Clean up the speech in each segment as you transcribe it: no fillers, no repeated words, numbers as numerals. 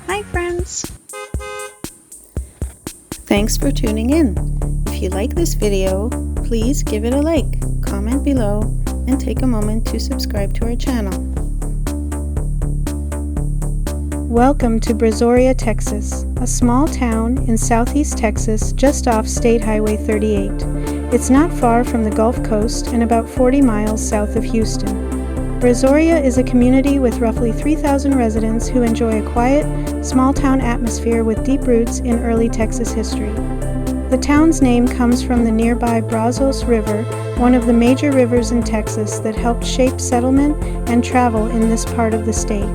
Hi friends! Thanks for tuning in. If you like this video, please give it a like, comment below, and take a moment to subscribe to our channel. Welcome to Brazoria, Texas, a small town in southeast Texas just off State Highway 38. It's not far from the Gulf Coast and about 40 miles south of Houston. Brazoria is a community with roughly 3,000 residents who enjoy a quiet, small-town atmosphere with deep roots in early Texas history. The town's name comes from the nearby Brazos River, one of the major rivers in Texas that helped shape settlement and travel in this part of the state.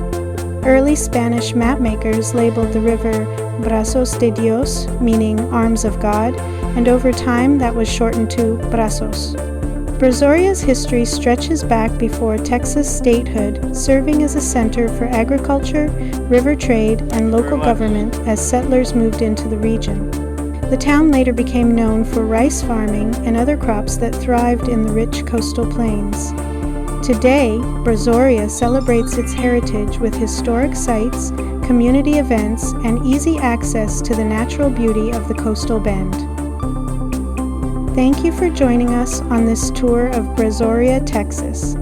Early Spanish mapmakers labeled the river Brazos de Dios, meaning Arms of God, and over time that was shortened to Brazos. Brazoria's history stretches back before Texas statehood, serving as a center for agriculture, river trade, and local government as settlers moved into the region. The town later became known for rice farming and other crops that thrived in the rich coastal plains. Today, Brazoria celebrates its heritage with historic sites, community events, and easy access to the natural beauty of the coastal bend. Thank you for joining us on this tour of Brazoria, Texas.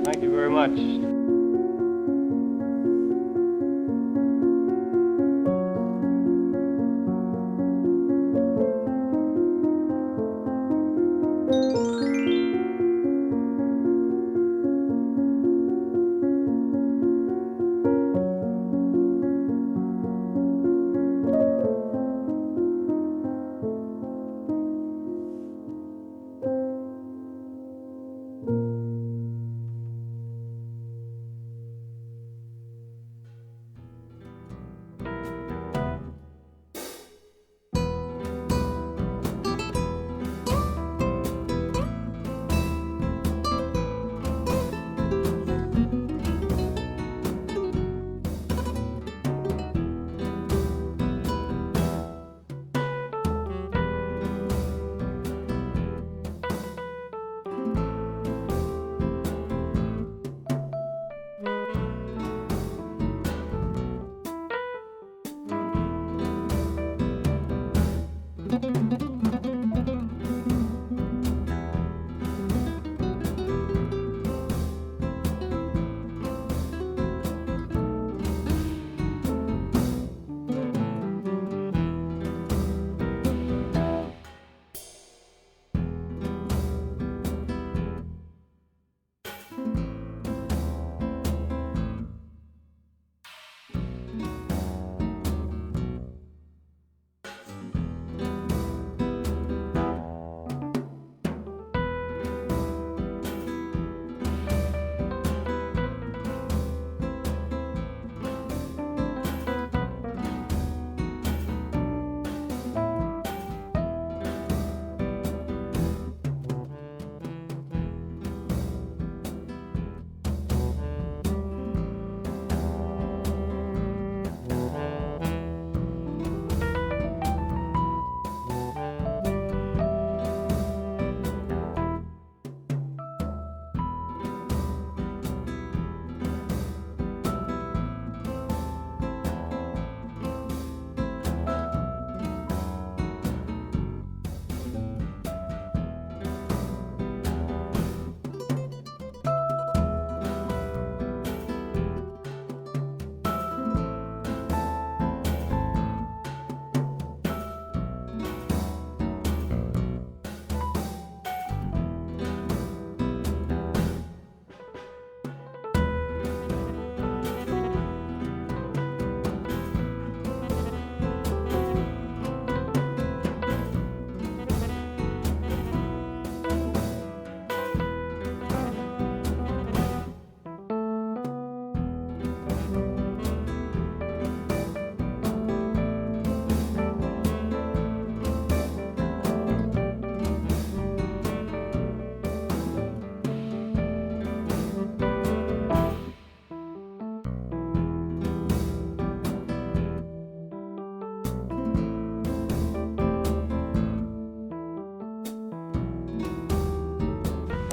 Thank you very much.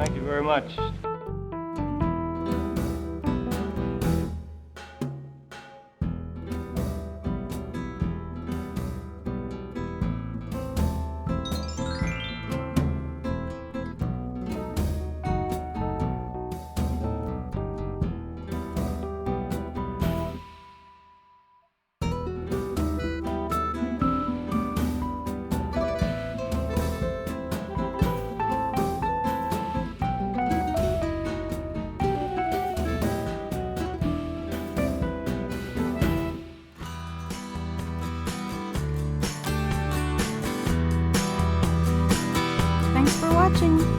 Thank you very much. Thanks for watching.